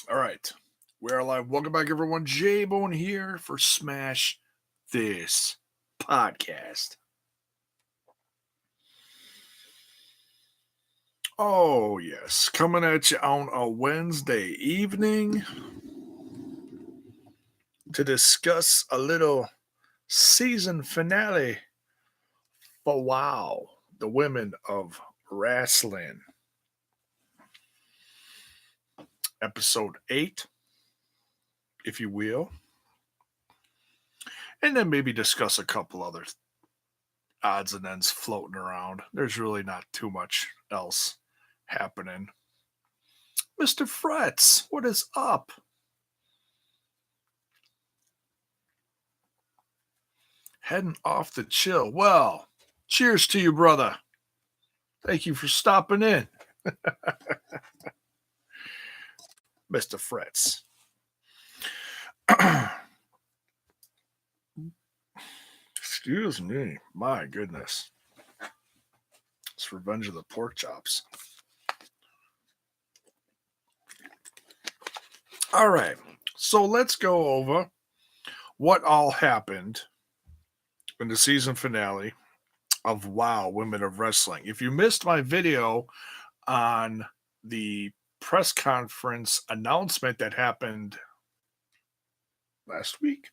All right. We're live. Welcome back, everyone. J-Bone here for Smash This Podcast. Oh, yes. Coming at you on a Wednesday evening to discuss a little season finale for WoW, the women of wrestling. Episode 8, if you will. And then maybe discuss a couple other odds and ends floating around. There's really not too much else happening. Mr. Fretz, what is up? Heading off the chill. Well, cheers to you, brother. Thank you for stopping in. Mr. Fretz. Excuse me. My goodness. It's Revenge of the Pork Chops. All right. So let's go over what all happened in the season finale of WoW, Women of Wrestling. If you missed my video on the press conference announcement that happened last week,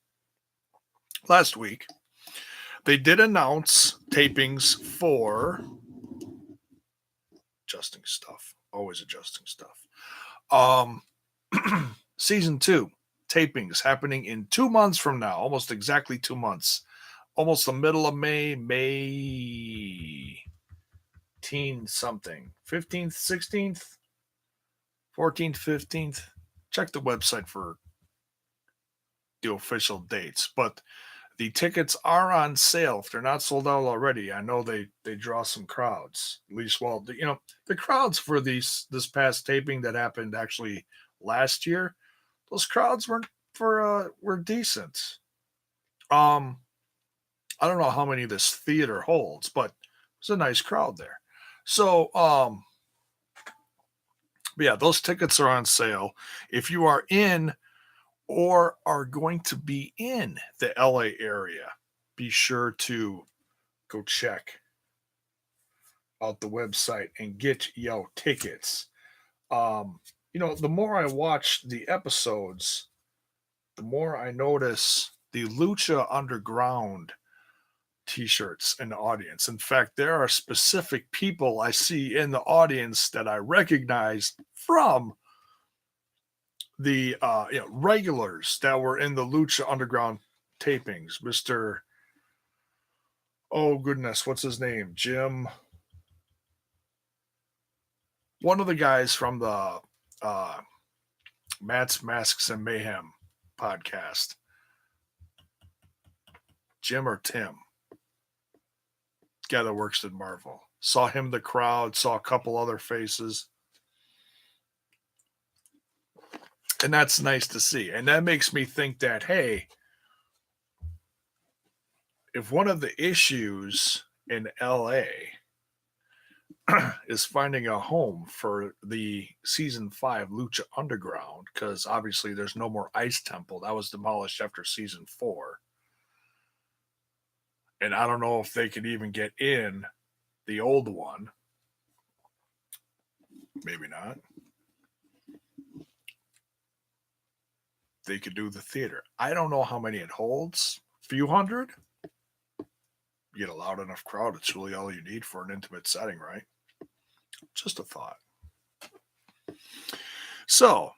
they did announce tapings for adjusting stuff. Always adjusting stuff. Season 2 tapings happening in 2 months from now, almost exactly 2 months. Almost the middle of May 15th, 16th, 14th, 15th. Check the website for the official dates. But the tickets are on sale if they're not sold out already. I know they draw some crowds. At least, well, the crowds for this past taping that happened actually last year, those crowds were decent. I don't know how many this theater holds, but it's a nice crowd there. So, yeah, those tickets are on sale. If you are in or are going to be in the LA area, be sure to go check out the website and get your tickets. The more I watch the episodes, the more I notice the Lucha Underground t-shirts in the audience. In fact, there are specific people I see in the audience that I recognize from the regulars that were in the Lucha Underground tapings. Mr. Oh goodness, what's his name? Jim. One of the guys from the Matt's Masks and Mayhem podcast. Jim or Tim. Guy that works at Marvel. Saw him in the crowd, saw a couple other faces. And that's nice to see. And that makes me think that, hey, if one of the issues in LA is finding a home for the season 5 Lucha Underground, because obviously there's no more Ice Temple. That was demolished after season 4. And I don't know if they could even get in the old one. Maybe not. They could do the theater. I don't know how many it holds. A few hundred? You get a loud enough crowd, it's really all you need for an intimate setting, right? Just a thought. So,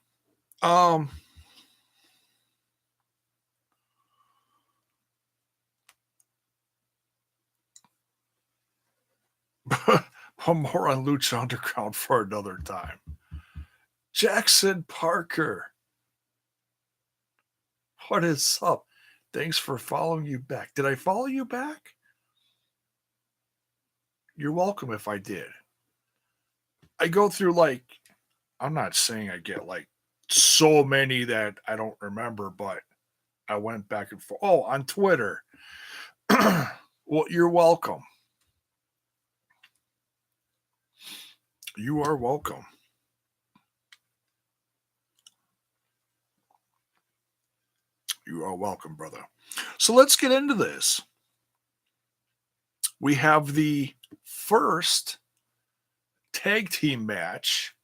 more on Lucha Underground for another time. Jackson Parker. What is up? Thanks for following you back. Did I follow you back? You're welcome if I did. I go through I'm not saying I get so many that I don't remember, but I went back and forth. Oh, on Twitter. Well, you're welcome. You are welcome. You are welcome, brother. So let's get into this. We have the first tag team match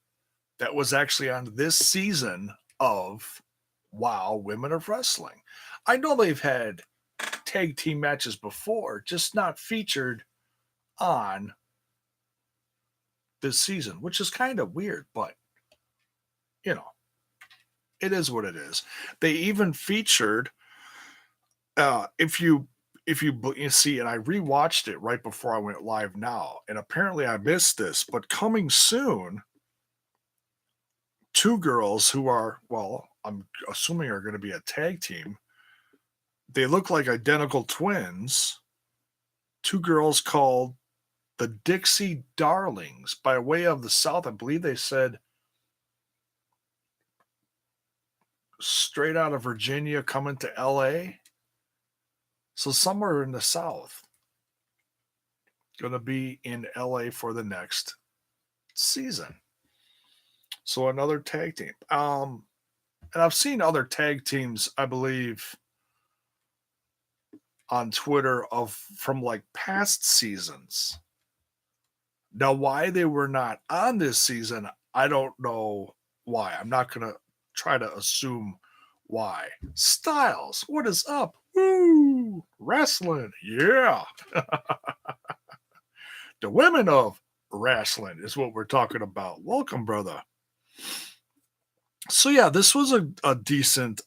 that was actually on this season of WoW Women of Wrestling. I know they've had tag team matches before, just not featured on this season, which is kind of weird, but you know, it is what it is. They even featured if you see, and I rewatched it right before I went live now, and apparently I missed this, but coming soon, two girls who are, well, I'm assuming are going to be a tag team. They look like identical twins. Two girls called the Dixie Darlings by way of the South. I believe they said straight out of Virginia coming to LA. So somewhere in the South. Going to be in LA for the next season. So another tag team. And I've seen other tag teams, I believe, on Twitter from like past seasons. Now, why they were not on this season, I don't know why. I'm not going to try to assume why. Styles, what is up? Woo! Wrestling, yeah. The women of wrestling is what we're talking about. Welcome, brother. So yeah, this was a decent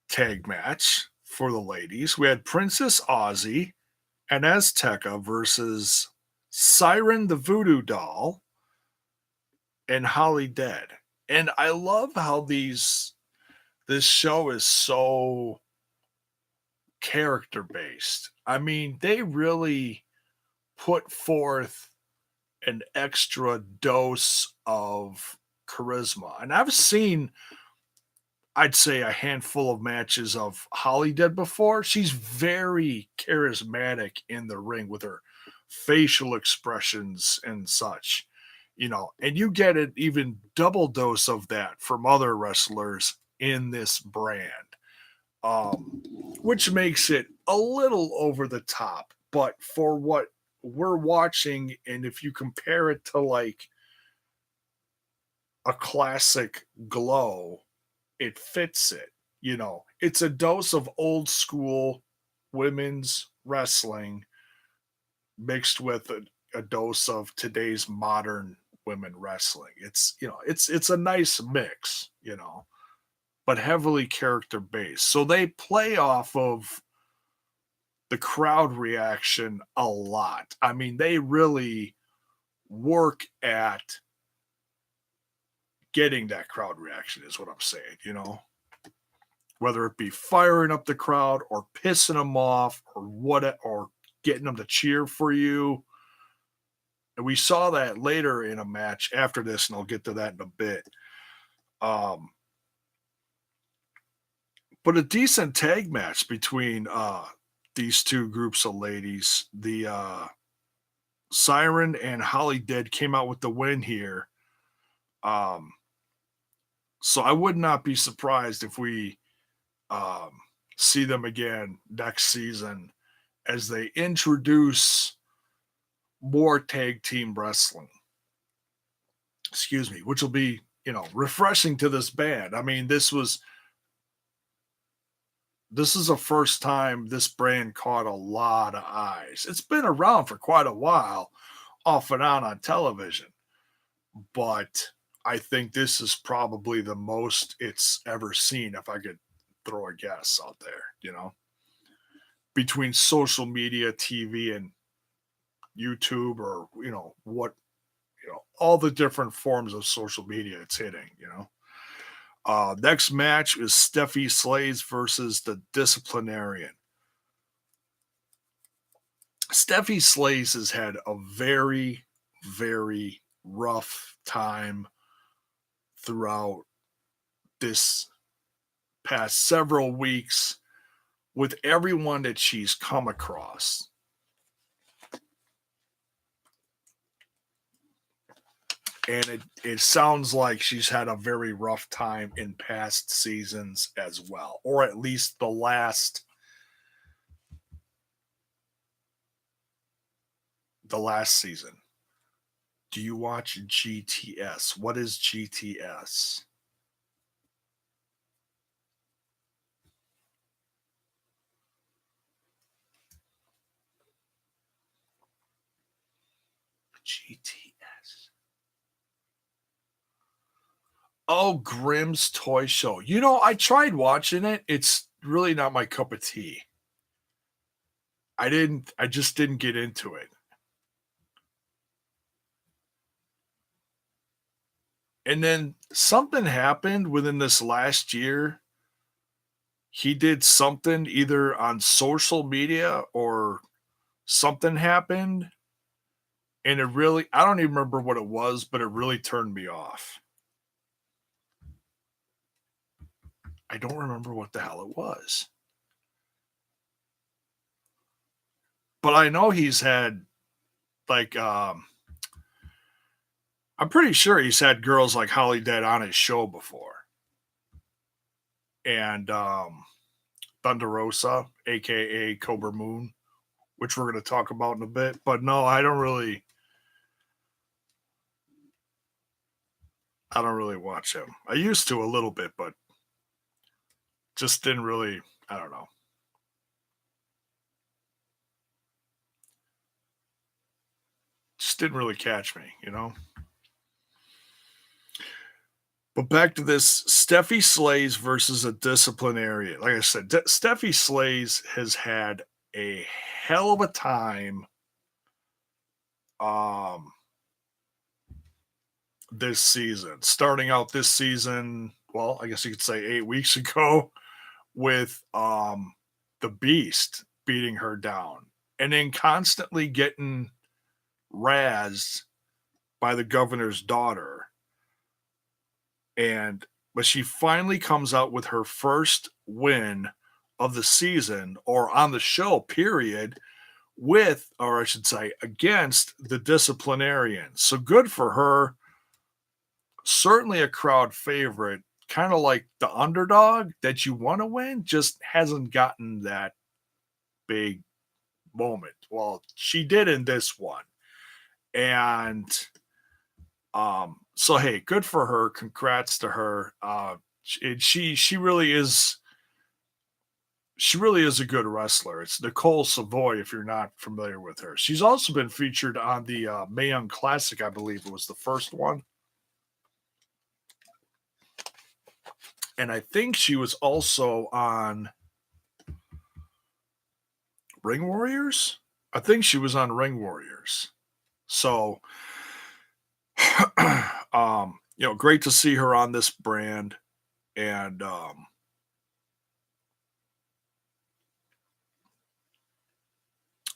tag match for the ladies. We had Princess Aussie and Azteca versus Siren the Voodoo Doll and Holly Dead. And I love how this show is so character based. I mean, they really put forth an extra dose of charisma. And I've seen, I'd say, a handful of matches of Holly Dead before. She's very charismatic in the ring with her facial expressions and such, and you get an even double dose of that from other wrestlers in this brand, which makes it a little over the top. But for what we're watching, and if you compare it to like a classic Glow, it fits it. It's a dose of old school women's wrestling mixed with a dose of today's modern women wrestling. It's a nice mix, but heavily character based. So they play off of the crowd reaction a lot. I mean, they really work at getting that crowd reaction, is what I'm saying, whether it be firing up the crowd or pissing them off or getting them to cheer for you. And we saw that later in a match after this, and I'll get to that in a bit. But a decent tag match between these two groups of ladies. The Siren and Holly Dead came out with the win here. So I would not be surprised if we see them again next season as they introduce more tag team wrestling. Excuse me, which will be, refreshing to this band. I mean, this is the first time this brand caught a lot of eyes. It's been around for quite a while, off and on television, but I think this is probably the most it's ever seen, if I could throw a guess out there, between social media, TV, and YouTube, or, all the different forms of social media it's hitting, Next match is Steffi Slays versus the Disciplinarian. Steffi Slays has had a very, very rough time throughout this past several weeks with everyone that she's come across. And it sounds like she's had a very rough time in past seasons as well, or at least the last season. Do you watch GTS? What is GTS? GTS. Oh, Grimm's Toy Show. I tried watching it. It's really not my cup of tea. I just didn't get into it. And then something happened within this last year. He did something either on social media or something happened. And I don't even remember what it was, but it really turned me off. I don't remember what the hell it was. But I know he's had, like, I'm pretty sure he's had girls like Holly Dead on his show before. And Thunder Rosa, aka Cobra Moon, which we're going to talk about in a bit. But no, I don't really watch him. I used to a little bit, but just didn't really, I don't know. Just didn't really catch me. But back to this Steffi Slays versus a disciplinarian. Like I said, Steffi Slays has had a hell of a time um this season. Starting out this season, well, I guess you could say 8 weeks ago with the Beast beating her down and then constantly getting razzed by the governor's daughter. But she finally comes out with her first win of the season or on the show, period, or I should say, against the disciplinarian. So good for her. Certainly a crowd favorite, kind of like the underdog that you want to win, just hasn't gotten that big moment. Well, she did in this one. And so hey, good for her. Congrats to her. She really is a good wrestler. It's Nicole Savoy, if you're not familiar with her. She's also been featured on the Mae Young Classic, I believe it was the first one. And I think she was also on Ring Warriors. I think she was on Ring Warriors. So great to see her on this brand. And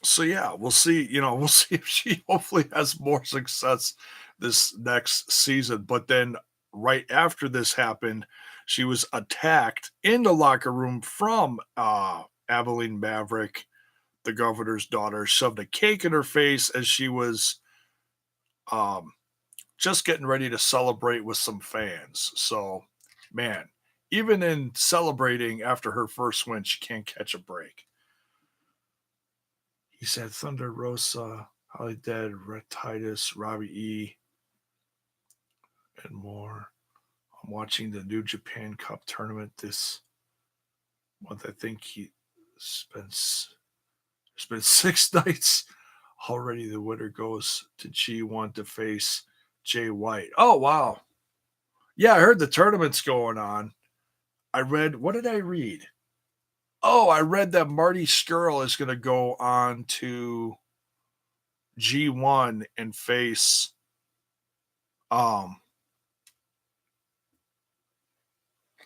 so yeah, we'll see. We'll see if she hopefully has more success this next season. But then right after this happened, she was attacked in the locker room from Aveline Maverick, the governor's daughter, shoved a cake in her face as she was just getting ready to celebrate with some fans. So, man, even in celebrating after her first win, she can't catch a break. He said Thunder Rosa, Holly Dead, Red Titus, Robbie E, and more. I'm watching the New Japan Cup tournament this month. I think there's been 6 nights already. The winner goes to G1 to face Jay White. Oh, wow. Yeah, I heard the tournament's going on. What did I read? Oh, I read that Marty Scurll is going to go on to G1 and face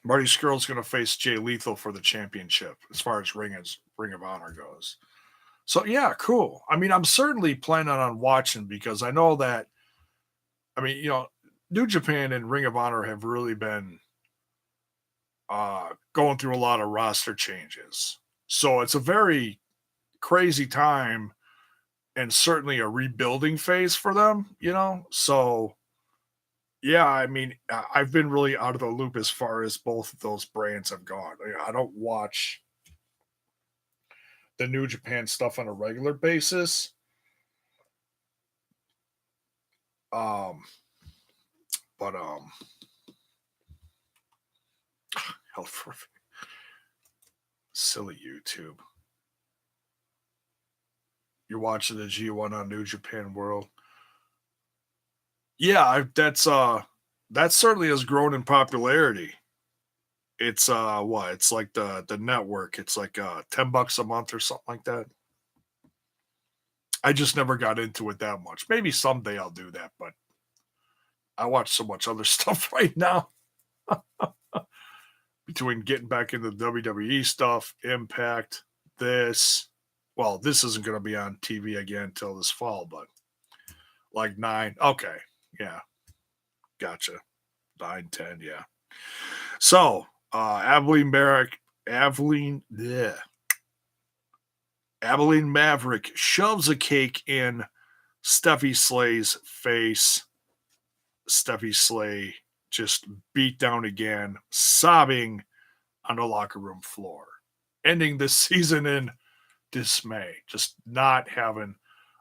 Marty Scurll's going to face Jay Lethal for the championship as far as Ring of Honor goes. So yeah, cool. I mean, I'm certainly planning on watching because I know that New Japan and Ring of Honor have really been going through a lot of roster changes. So it's a very crazy time and certainly a rebuilding phase for them, So Yeah, I mean, I've been really out of the loop as far as both of those brands have gone. I don't watch the New Japan stuff on a regular basis. Um, but hell for silly YouTube. You're watching the G1 on New Japan World. Yeah, that certainly has grown in popularity. It's what? It's like the network. It's like $10 a month or something like that. I just never got into it that much. Maybe someday I'll do that, but I watch so much other stuff right now between getting back into the WWE stuff, Impact, this. Well, this isn't going to be on TV again until this fall, but like nine. Okay. Yeah. Gotcha. 9, 10. Yeah. So, Abilene, bleh, Abilene Maverick shoves a cake in Steffi Slay's face. Steffi Slay just beat down again, sobbing on the locker room floor, ending this season in dismay, just not having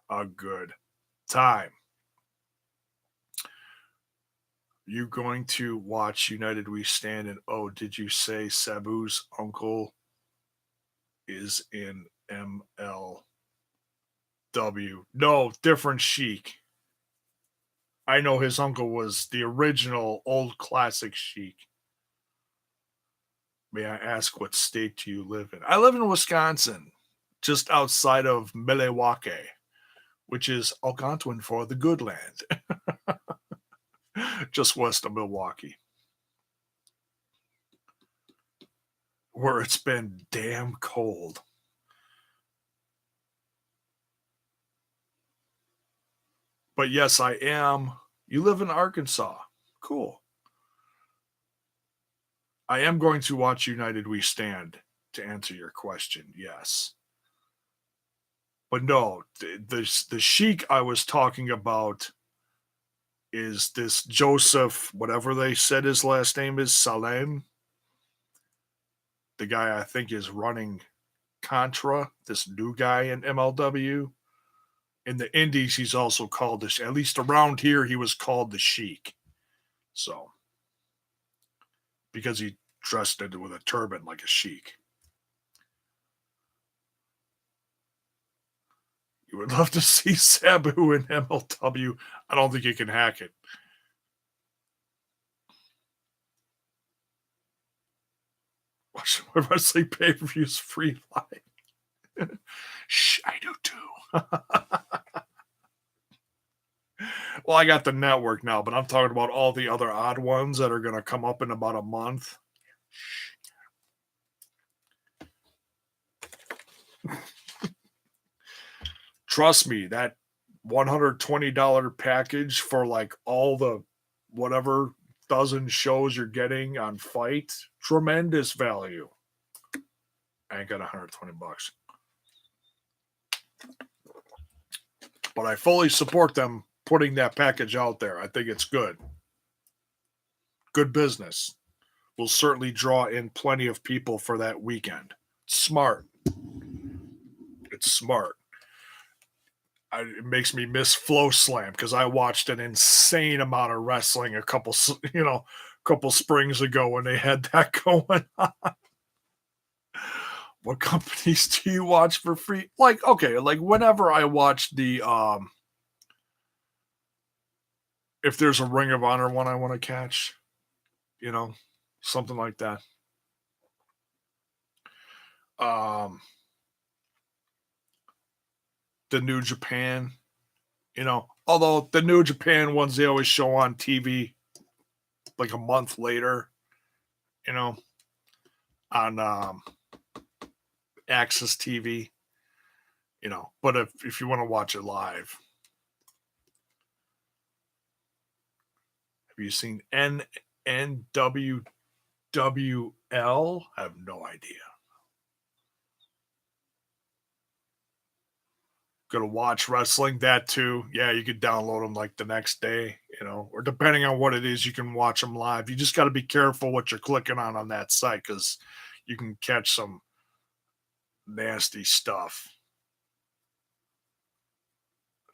a good time. You going to watch United We Stand? And oh, did you say Sabu's uncle is in MLW? No, different Sheik. I know his uncle was the original old classic Sheik. May I ask what state do you live in? I live in Wisconsin, just outside of Milwaukee, which is Algonquin for the good land, just west of Milwaukee, where it's been damn cold. But yes, I am. You live in Arkansas. Cool. I am going to watch United We Stand to answer your question. Yes. But no, the Sheik I was talking about is this Joseph, whatever they said his last name is, Salem. The guy I think is running Contra, this new guy in MLW. In the Indies, he's also called this, at least around here, he was called the Sheik. So, because he dressed it with a turban like a Sheik. You would love to see Sabu in MLW. I don't think you can hack it. Watch my wrestling pay per views free live. Shh, I do too. Well, I got the network now, but I'm talking about all the other odd ones that are going to come up in about a month. Trust me, that $120 package for like all the whatever dozen shows you're getting on Fight, tremendous value. I ain't got $120. But I fully support them putting that package out there. I think it's good. Good business. Will certainly draw in plenty of people for that weekend. Smart. It's smart. It makes me miss Flow Slam because I watched an insane amount of wrestling a couple springs ago when they had that going on. What companies do you watch for free? Like, okay, like whenever I watch the if there's a Ring of Honor one I want to catch, you know, something like that. Um the New Japan, although the New Japan ones they always show on TV like a month later, you know, on Access TV, But if you want to watch it live, have you seen NWWL? I have no idea. gonna watch wrestling, that too. Yeah, you could download them like the next day, or depending on what it is, you can watch them live. You just got to be careful what you're clicking on that site because you can catch some nasty stuff.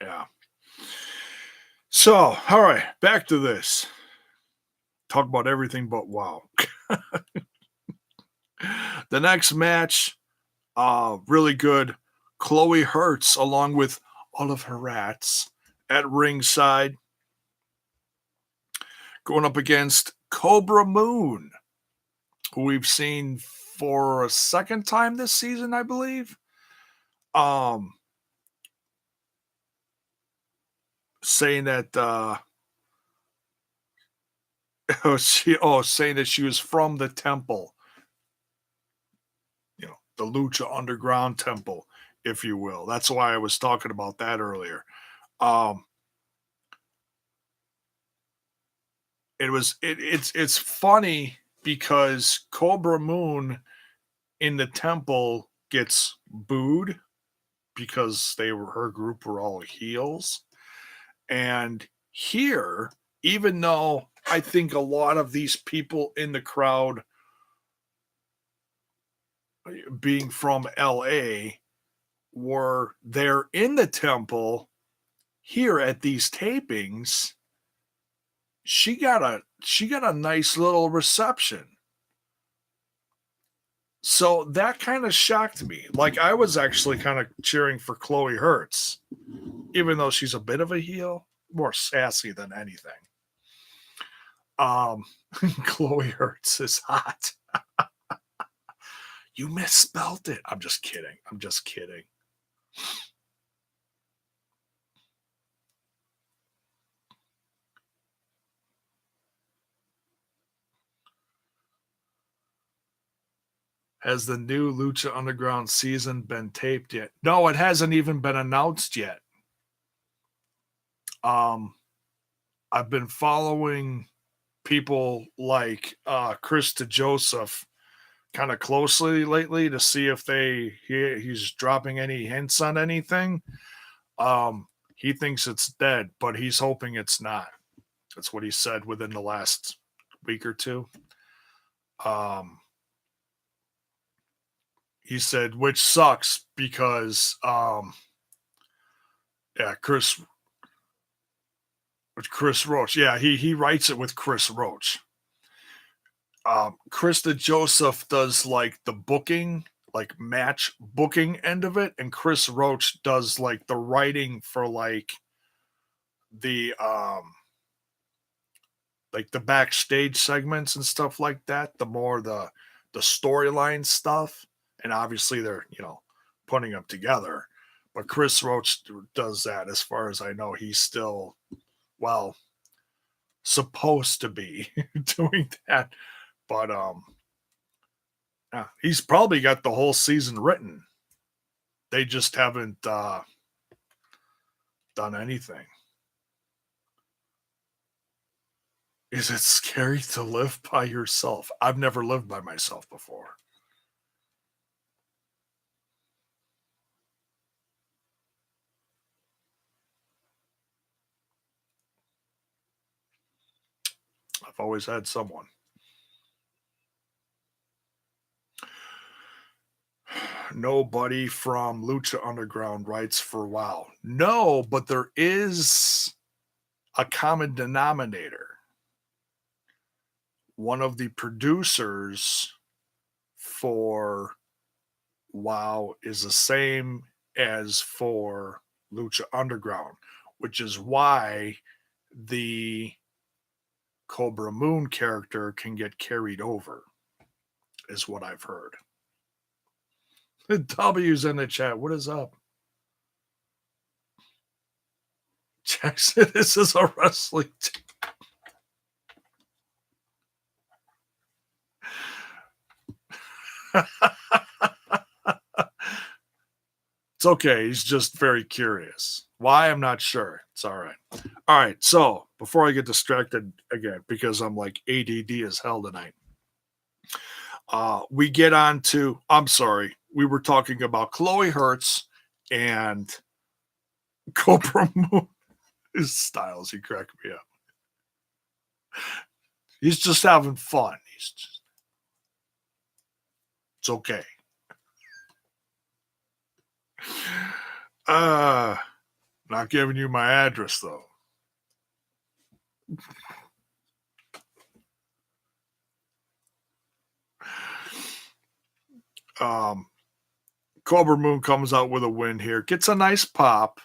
Yeah. So, all right, back to this. Talk about everything but wow. The next match, really good. Chloe Hertz, along with all of her rats at ringside, going up against Cobra Moon, who we've seen for a second time this season, I believe. Saying that saying that she was from the temple, the Lucha Underground temple, if you will. That's why I was talking about that earlier. It's funny because Cobra Moon in the temple gets booed because her group were all heels. And here, even though I think a lot of these people in the crowd being from LA were there in the temple, here at these tapings, she got a nice little reception. So that kind of shocked me. Like, I was actually kind of cheering for Chloe Hertz, even though she's a bit of a heel, more sassy than anything. Chloe Hertz is hot. You misspelled it. I'm just kidding. Has the new Lucha Underground season been taped yet? No, it hasn't even been announced yet. I've been following people like Chris DeJoseph kind of closely lately to see if he's dropping any hints on anything. He thinks it's dead, but he's hoping it's not. That's what he said within the last week or two. He said, which sucks because, Chris Roach. Yeah, he writes it with Chris Roach. Chris DeJoseph does like the booking, like match booking end of it, and Chris Roach does like the writing for like the backstage segments and stuff like that. The more the storyline stuff, and obviously they're putting them together. But Chris Roach does that. As far as I know, he's still supposed to be doing that. But he's probably got the whole season written. They just haven't done anything. Is it scary to live by yourself? I've never lived by myself before. I've always had someone. Nobody from Lucha Underground writes for WoW. No, but there is a common denominator. One of the producers for WoW is the same as for Lucha Underground, which is why the Cobra Moon character can get carried over, is what I've heard. The W's in the chat. What is up? Jackson, this is a wrestling team. It's okay. He's just very curious. Why? I'm not sure. It's all right. All right. So before I get distracted again, because I'm like ADD as hell tonight, we get on to, I'm sorry, we were talking about Chloe Hertz and Cobra Moon. His styles, he cracked me up. He's just having fun. It's okay. Not giving you my address though. Cobra Moon comes out with a win here, gets a nice pop,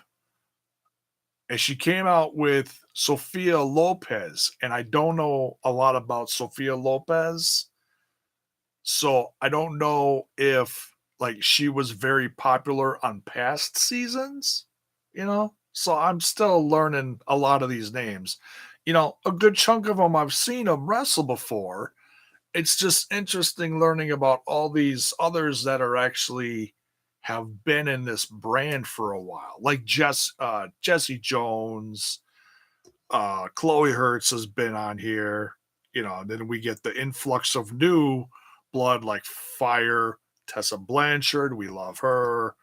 and she came out with Sophia Lopez, and I don't know a lot about Sophia Lopez, so I don't know if like she was very popular on past seasons, you know. So I'm still learning a lot of these names. You know, a good chunk of them I've seen them wrestle before. It's just interesting learning about all these others that are actually have been in this brand for a while, like Jesse Jones, Chloe Hertz has been on here, you know. And then we get the influx of new blood like Fire, Tessa Blanchard, we love her.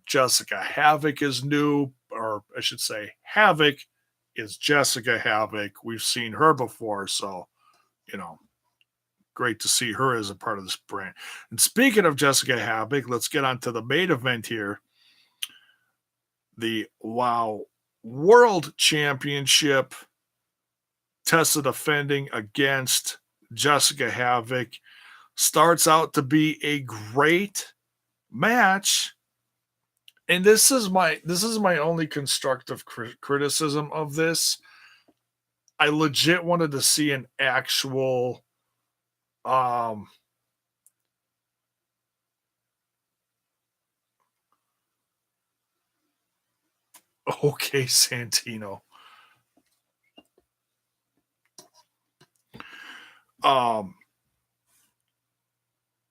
Jessica Havoc is new, or I should say, Havoc is Jessica Havoc. We've seen her before, so you know, great to see her as a part of this brand. And speaking of Jessica Havoc, let's get on to the main event here. The WoW World Championship. Tessa defending against Jessica Havoc. Starts out to be a great match. And this is my only constructive criticism of this. I legit wanted to see an actual okay, Santino.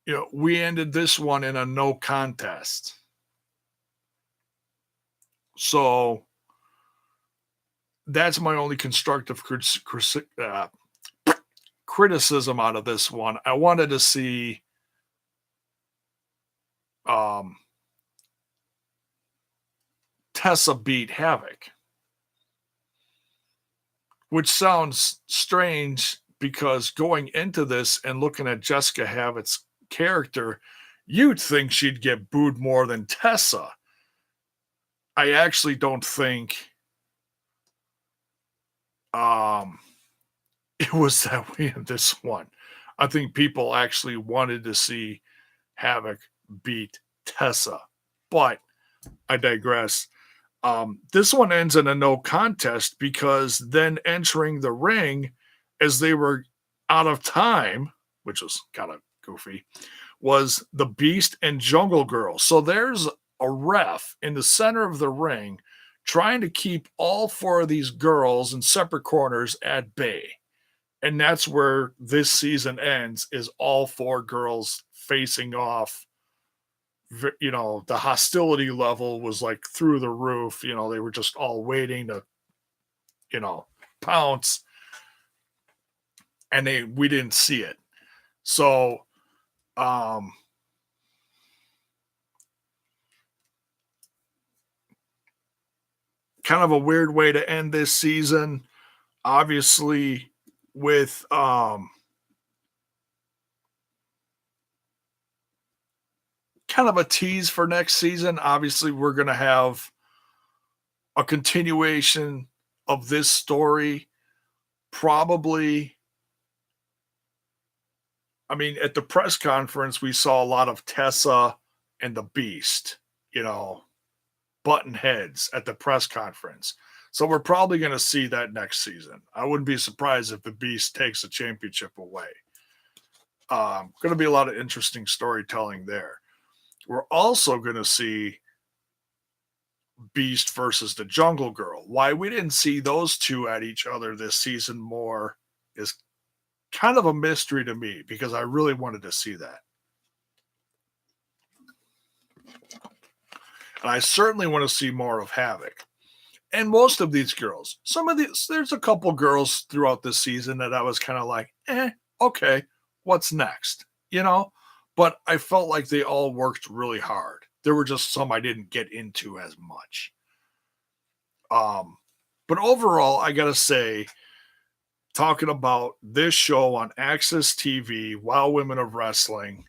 You know, we ended this one in a no contest. So that's my only constructive criticism out of this one. I wanted to see Tessa beat Havoc, which sounds strange because going into this and looking at Jessica Havoc's character, you'd think she'd get booed more than Tessa. I actually don't think it was that way in this one. I think people actually wanted to see Havoc beat Tessa, but I digress. This one ends in a no contest because then entering the ring as they were out of time, which was kind of goofy, was the Beast and Jungle Girl. So there's a ref in the center of the ring trying to keep all four of these girls in separate corners at bay. And that's where this season ends, is all four girls facing off. You know, the hostility level was like through the roof. You know, they were just all waiting to, you know, pounce. And we didn't see it. So, kind of a weird way to end this season. Obviously, with kind of a tease for next season. Obviously, we're going to have a continuation of this story. Probably, I mean, at the press conference, we saw a lot of Tessa and the Beast, you know, button heads at the press conference. So we're probably going to see that next season. I wouldn't be surprised if the Beast takes the championship away. Going to be a lot of interesting storytelling there. We're also going to see Beast versus the Jungle Girl. Why we didn't see those two at each other this season more is kind of a mystery to me, because I really wanted to see that. And I certainly want to see more of Havoc. And most of these girls, there's a couple girls throughout this season that I was kind of like, okay, what's next? You know? But I felt like they all worked really hard. There were just some I didn't get into as much. But overall, I gotta say, talking about this show on Access TV, Wild Women of Wrestling,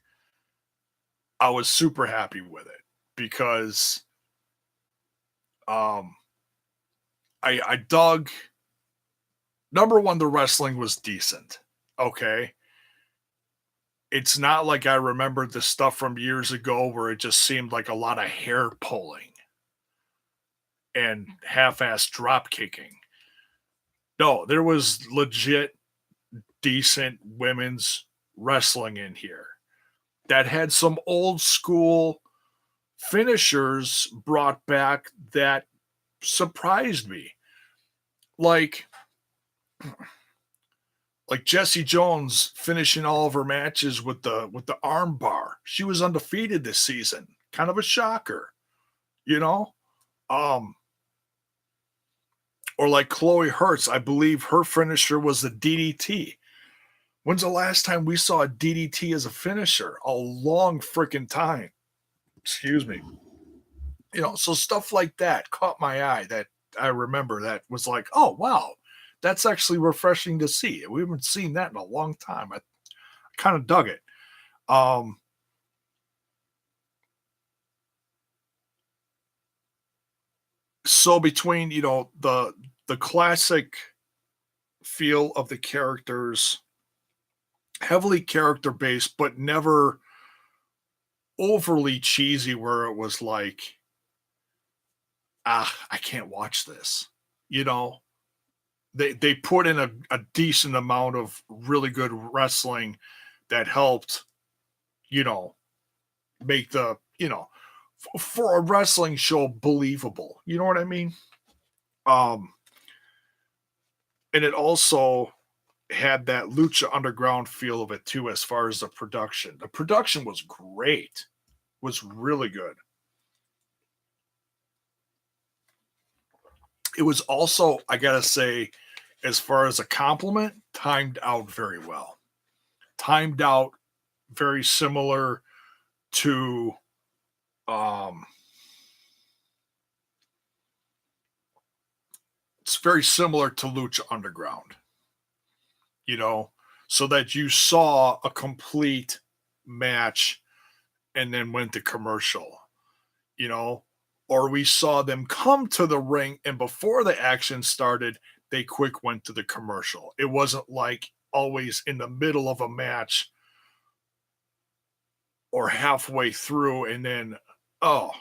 I was super happy with it because um I dug number one, the wrestling was decent. Okay. It's not like I remembered the stuff from years ago where it just seemed like a lot of hair pulling and half-ass drop kicking. No, there was legit decent women's wrestling in here that had some old school finishers brought back that surprised me. Like like Jesse Jones finishing all of her matches with the arm bar. She was undefeated this season. Kind of a shocker, you know? Um or like Chloe Hertz, I believe her finisher was the DDT. When's the last time we saw a DDT as a finisher? A long freaking time. Excuse me. So stuff like that caught my eye that I remember that was like, oh, wow, that's actually refreshing to see. We haven't seen that in a long time. I kind of dug it. Um, so between, the classic feel of the characters, heavily character based, but never overly cheesy where it was like, I can't watch this. You know, they put in a decent amount of really good wrestling that helped, you know, make for a wrestling show believable. You know what I mean? Um, and it also had that Lucha Underground feel of it too, as far as the production. The production was great, was really good. It was also, I gotta say, as far as a compliment, timed out very well. Timed out very similar to um it's very similar to Lucha Underground, you know, so that you saw a complete match and then went to commercial, you know, or we saw them come to the ring and before the action started, they quick went to the commercial. It wasn't like always in the middle of a match or halfway through and then, oh,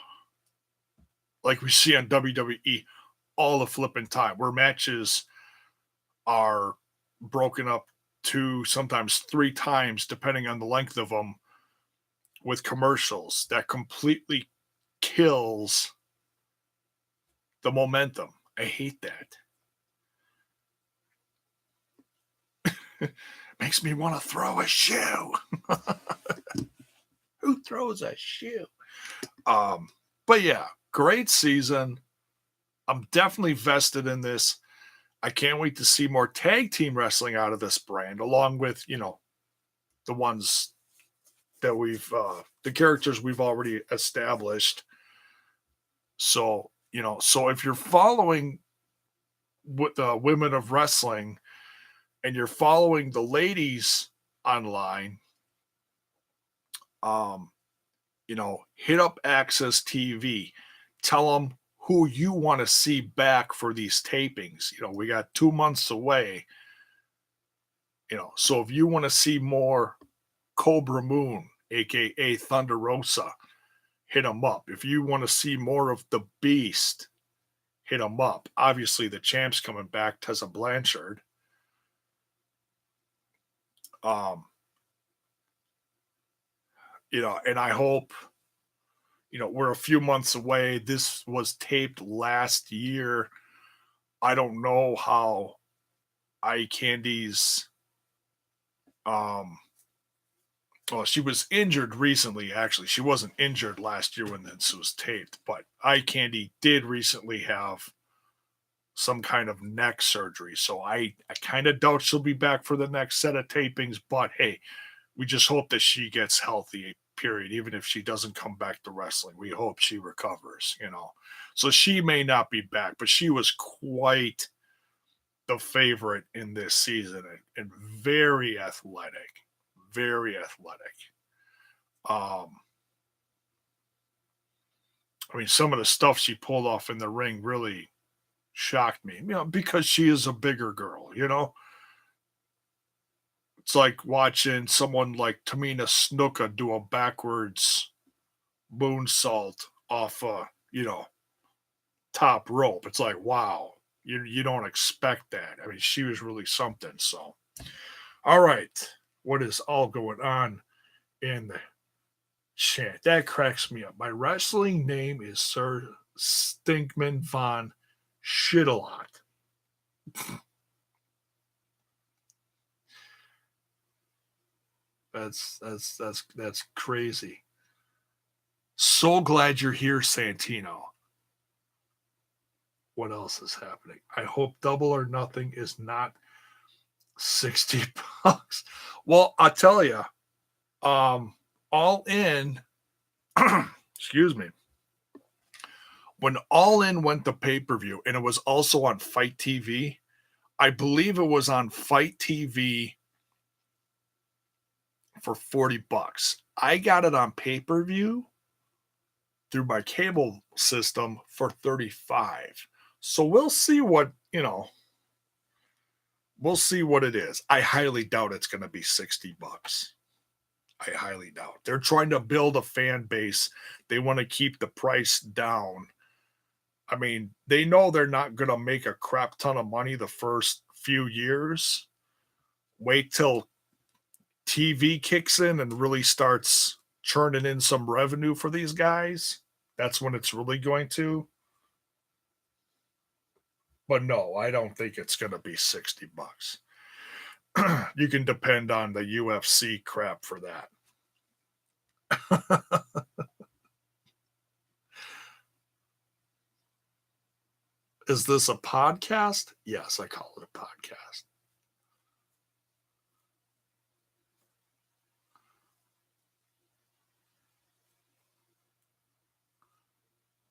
like we see on WWE all the flipping time, where matches are broken up two, sometimes three times, depending on the length of them, with commercials that completely kills the momentum. I hate that. Makes me want to throw a shoe. Who throws a shoe? Um, but yeah, great season. I'm definitely vested in this. I can't wait to see more tag team wrestling out of this brand, along with, the ones that the characters we've already established. So, so if you're following with the women of wrestling and you're following the ladies online, um, hit up Access TV, tell them who you want to see back for these tapings. We got 2 months away. So if you want to see more Cobra Moon, aka Thunder Rosa, hit them up. If you want to see more of the Beast, hit them up. Obviously, the champ's coming back, Tessa Blanchard. Um, and I hope, we're a few months away. This was taped last year. I don't know how Eye Candy's well, she was injured recently, actually. She wasn't injured last year when this was taped, but Eye Candy did recently have some kind of neck surgery. So I kind of doubt she'll be back for the next set of tapings, but hey, we just hope that she gets healthy period, even if she doesn't come back to wrestling. We hope she recovers, So she may not be back, but she was quite the favorite in this season and very athletic. Very athletic. I mean, some of the stuff she pulled off in the ring really shocked me, because she is a bigger girl, It's like watching someone like Tamina Snuka do a backwards moonsault off top rope. It's like, wow, you don't expect that. I mean, she was really something. So, all right, what is all going on in the chat? That cracks me up. My wrestling name is Sir Stinkman Von Shittalot. That's crazy. So glad you're here, Santino. What else is happening? I hope Double or Nothing is not $60. Well, I'll tell you, All In, excuse me, when All In went to pay-per-view, and it was also on Fight TV, I believe it was on Fight TV for $40. I got it on pay-per-view through my cable system for $35. So we'll see what it is. I highly doubt it's going to be $60. I highly doubt. They're trying to build a fan base. They want to keep the price down. I mean, they know they're not going to make a crap ton of money the first few years. Wait till TV kicks in and really starts churning in some revenue for these guys. That's when it's really going to. But no, I don't think it's going to be $60. You can depend on the UFC crap for that. Is this a podcast? Yes, I call it a podcast.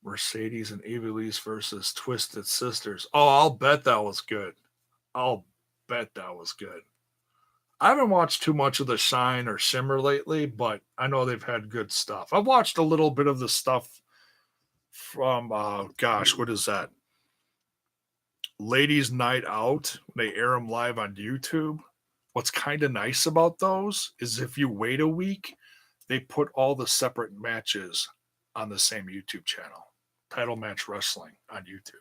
Mercedes and Evilise versus Twisted Sisters. Oh, I'll bet that was good. I haven't watched too much of the Shine or Shimmer lately, but I know they've had good stuff. I've watched a little bit of the stuff from, what is that? Ladies Night Out. They air them live on YouTube. What's kind of nice about those is if you wait a week, they put all the separate matches on the same YouTube channel. Title Match Wrestling on YouTube.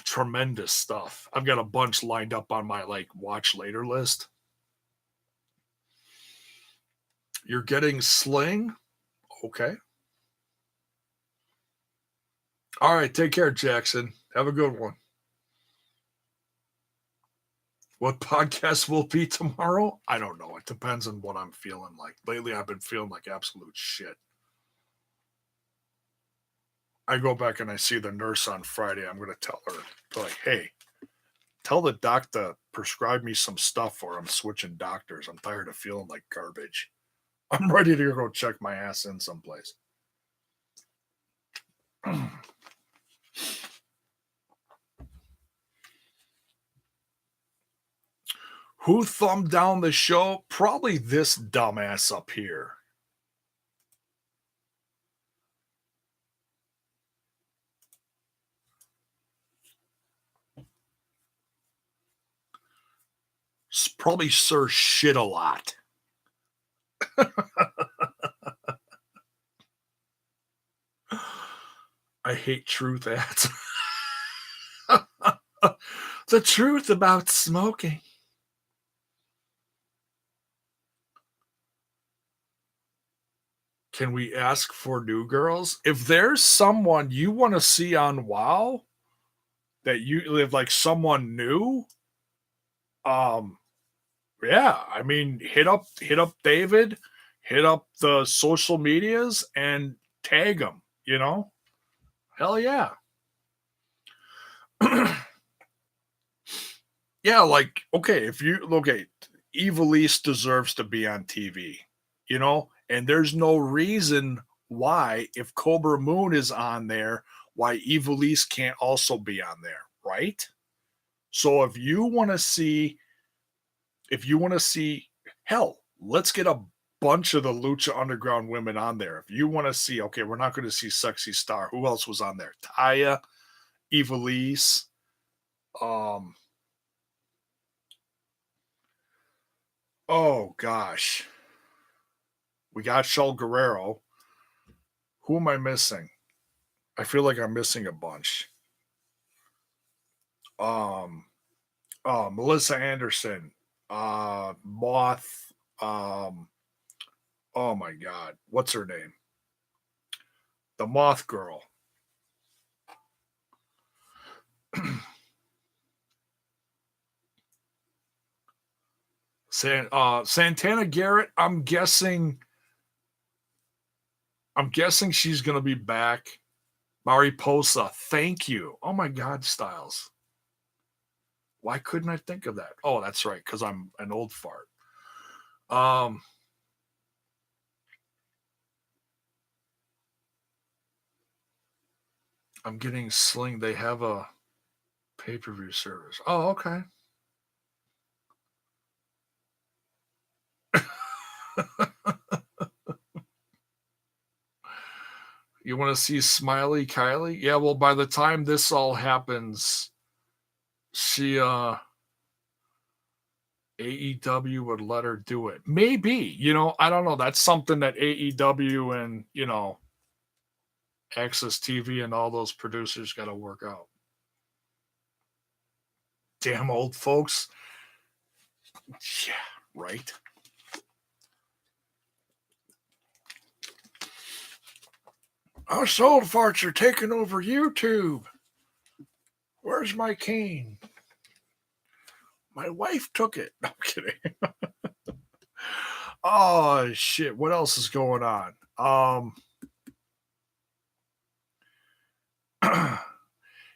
Tremendous stuff. I've got a bunch lined up on my watch later list. You're getting Sling? Okay. All right, take care, Jackson. Have a good one. What podcast will be tomorrow? I don't know. It depends on what I'm feeling like. Lately, I've been feeling like absolute shit. I go back and I see the nurse on Friday. I'm going to tell her, hey, tell the doc to prescribe me some stuff or I'm switching doctors. I'm tired of feeling like garbage. I'm ready to go check my ass in someplace. Who thumbed down the show? Probably this dumbass up here. It's probably Sir Shit a Lot. I hate truth ads. The truth about smoking. Can we ask for new girls? If there's someone you want to see on WoW that you live like someone new, yeah, I mean, hit up David, hit up the social medias and tag them, Hell yeah. Yeah, okay, Evilise deserves to be on TV, And there's no reason why, if Cobra Moon is on there, why Evilise can't also be on there, right? So if you want to see, hell, let's get a bunch of the Lucha Underground women on there. If you want to see, okay, we're not going to see Sexy Star. Who else was on there? Taya, Evilise, um, oh gosh, we got Shell Guerrero. Who am I missing? I feel like I'm missing a bunch. Um, Melissa Anderson, Moth, oh my God, what's her name? The Moth Girl. Santana Garrett. I'm guessing she's gonna be back. Mariposa. Thank you. Oh my God, Styles. Why couldn't I think of that? Oh, that's right, because I'm an old fart. Um, I'm getting Sling. They have a pay-per-view service. Oh, okay. You want to see Smiley Kylie? Yeah, well, by the time this all happens, she AEW would let her do it. Maybe, I don't know. That's something that AEW and, Access TV and all those producers got to work out. Damn old folks. Yeah, right. Us old farts are taking over YouTube. Where's my cane? My wife took it. No, I'm kidding. Oh shit! What else is going on?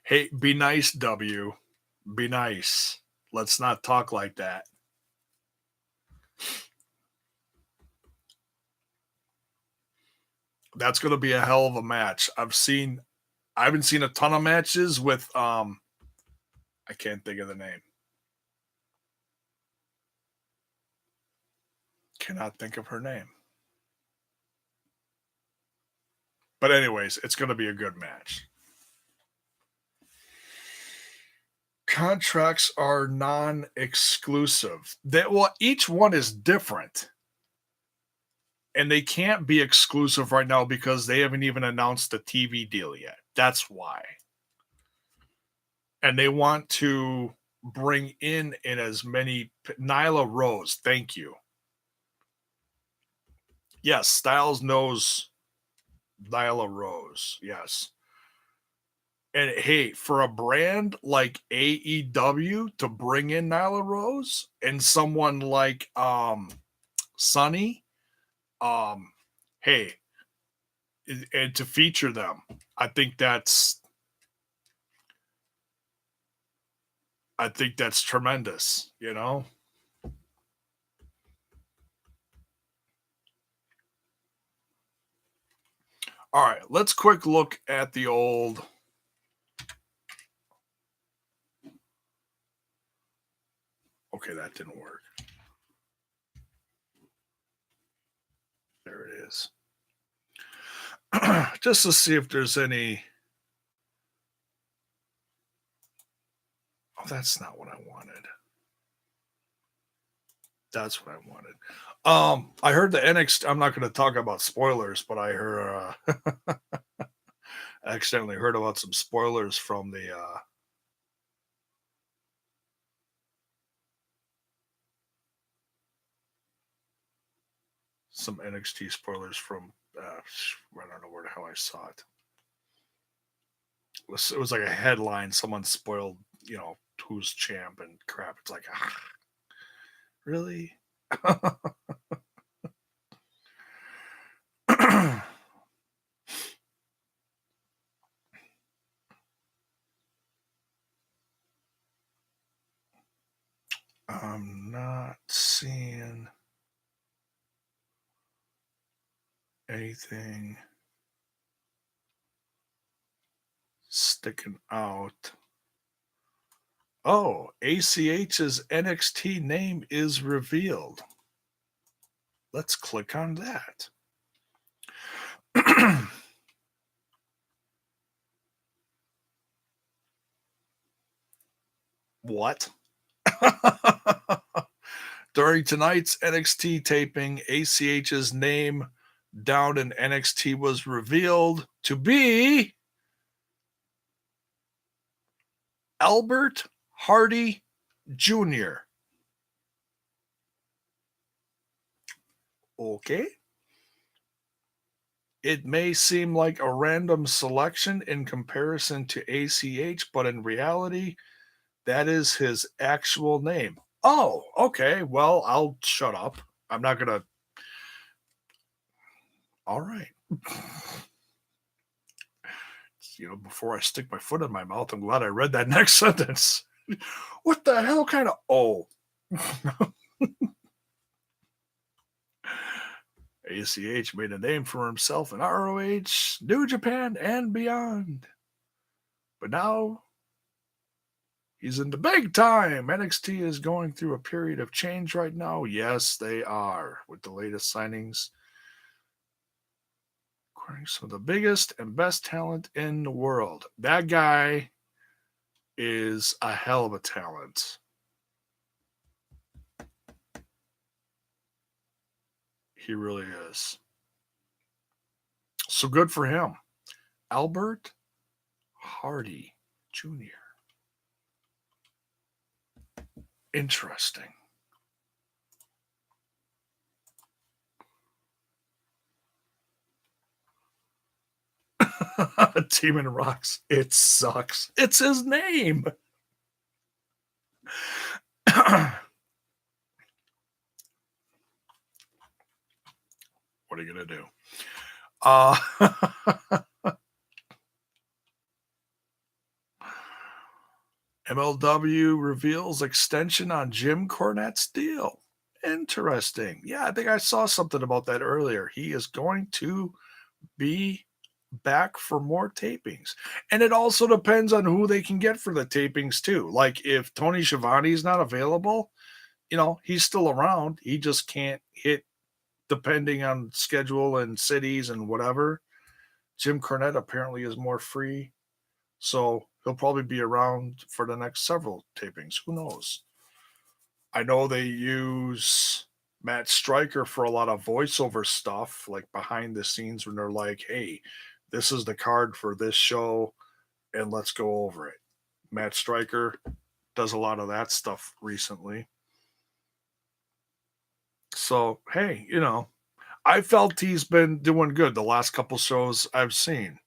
Hey, be nice, W. Be nice. Let's not talk like that. That's going to be a hell of a match. I haven't seen a ton of matches with I can't think of the name. Cannot think of her name. But anyways, it's going to be a good match. Contracts are non-exclusive. Each one is different. And they can't be exclusive right now because they haven't even announced the TV deal yet. That's why. And they want to bring in as many. Nyla Rose, thank you. Yes, Styles knows Nyla Rose. Yes. And hey, for a brand like AEW to bring in Nyla Rose and someone like Sunny, hey, and to feature them, I think that's tremendous, All right, let's quick look at the old. Okay, that didn't work. There it is. Just to see if there's any. Oh, that's not what I wanted. That's what I wanted. I heard the NXT. I'm not going to talk about spoilers, but I heard. I accidentally heard about some spoilers from the. Some NXT spoilers from. I don't know where the hell I saw it. It was like a headline. Someone spoiled, who's champ and crap. It's like, really? I'm not seeing. Anything sticking out? Oh, ACH's NXT name is revealed. Let's click on that. What? During tonight's NXT taping, ACH's name down in NXT was revealed to be Albert Hardy Jr. Okay. It may seem like a random selection in comparison to ACH, but in reality, that is his actual name. Oh, okay. Well, I'll shut up. I'm not going to. All right. Before I stick my foot in my mouth, I'm glad I read that next sentence. What the hell kind of. Oh. ACH made a name for himself in ROH, New Japan, and beyond. But now he's in the big time. NXT is going through a period of change right now. Yes, they are, with the latest signings. Acquiring some of the biggest and best talent in the world. That guy is a hell of a talent. He really is. So good for him. Albert Hardy Jr. Interesting. Demon Rocks. It sucks. It's his name. What are you going to do? MLW reveals extension on Jim Cornette's deal. Interesting. Yeah, I think I saw something about that earlier. He is going to be back for more tapings. And it also depends on who they can get for the tapings, too. Like if Tony Schiavone's not available, he's still around. He just can't hit depending on schedule and cities and whatever. Jim Cornette apparently is more free. So he'll probably be around for the next several tapings. Who knows? I know they use Matt Stryker for a lot of voiceover stuff, like behind the scenes when they're like, hey, this is the card for this show, and let's go over it. Matt Stryker does a lot of that stuff recently. So, hey, I felt he's been doing good the last couple shows I've seen.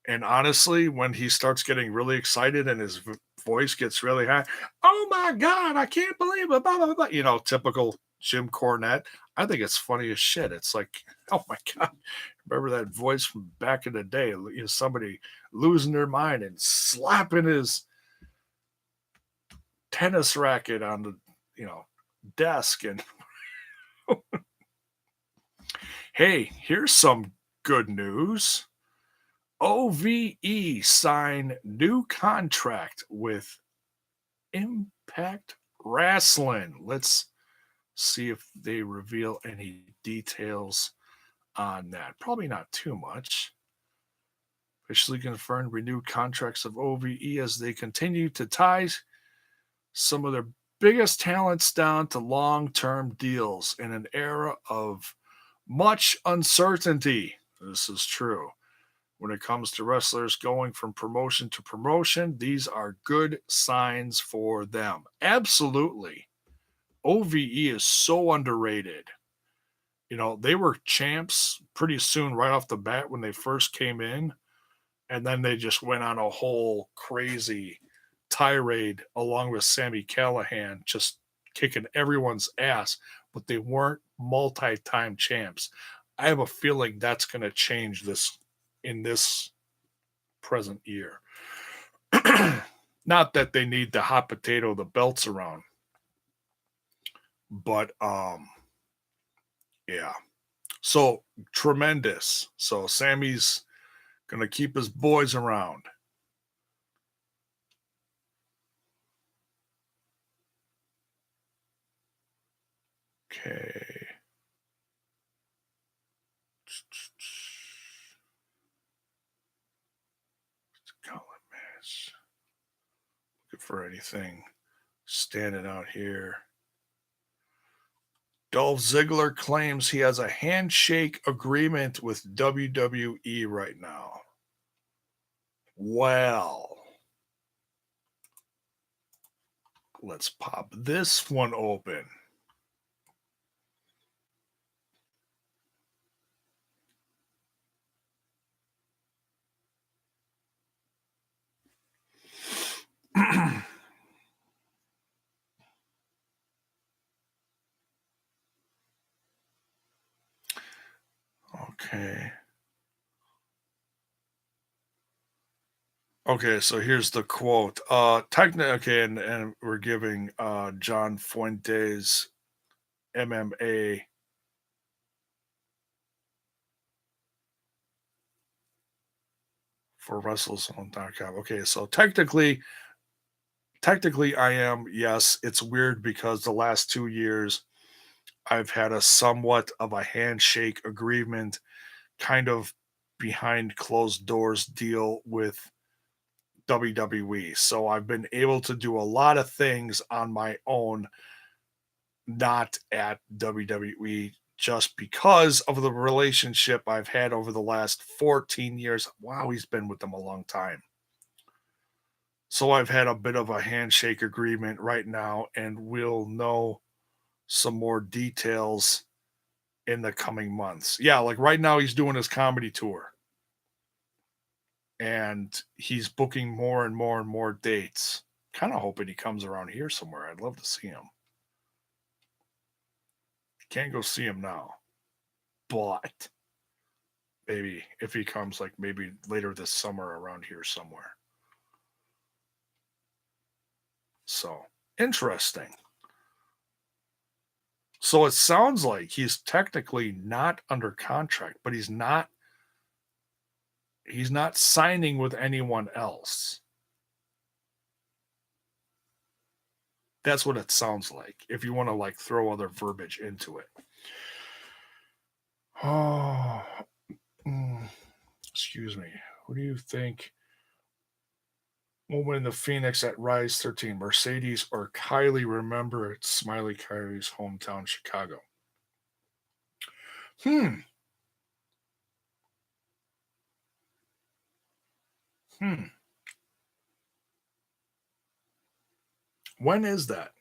And honestly, when he starts getting really excited and his voice gets really high, oh my God, I can't believe it, blah, blah, blah. Typical Jim Cornette. I think it's funny as shit. It's like, oh my God, remember that voice from back in the day? Somebody losing their mind and slapping his tennis racket on the, desk. And hey, here's some good news. OVE signed new contract with Impact Wrestling. Let's see if they reveal any details on that. Probably not too much. Officially confirmed renewed contracts of OVE as they continue to tie some of their biggest talents down to long-term deals in an era of much uncertainty. This is true. When it comes to wrestlers going from promotion to promotion, these are good signs for them. Absolutely. OVE is so underrated. They were champs pretty soon right off the bat when they first came in. And then they just went on a whole crazy tirade along with Sami Callihan, just kicking everyone's ass. But they weren't multi-time champs. I have a feeling that's going to change in this present year. Not that they need to hot potato the belts around, but yeah. So tremendous. So Sammy's gonna keep his boys around. Okay. Gauntlet match. Looking for anything standing out here. Dolph Ziggler claims he has a handshake agreement with WWE right now. Well, let's pop this one open. Okay. Okay, so here's the quote. Technically, okay, and we're giving John Fuentes MMA for WrestleZone.com. Okay, so technically I am, yes. It's weird because the last 2 years I've had a somewhat of a handshake agreement, kind of behind closed doors deal with WWE. So I've been able to do a lot of things on my own, not at WWE, just because of the relationship I've had over the last 14 years. Wow, he's been with them a long time. So I've had a bit of a handshake agreement right now, and we'll know some more details in the coming months. Yeah, like right now he's doing his comedy tour and he's booking more and more and more dates. Kind of hoping he comes around here somewhere. I'd love to see him. Can't go see him now, but maybe if he comes, like maybe later this summer around here somewhere. So interesting. So it sounds like he's technically not under contract, but he's not signing with anyone else. That's what it sounds like. If you want to like throw other verbiage into it. Oh, excuse me. Who do you think will win the Phoenix at Rise 13? Mercedes or Kylie? Remember, it's Smiley Kylie's hometown, Chicago. Hmm. Hmm. When is that?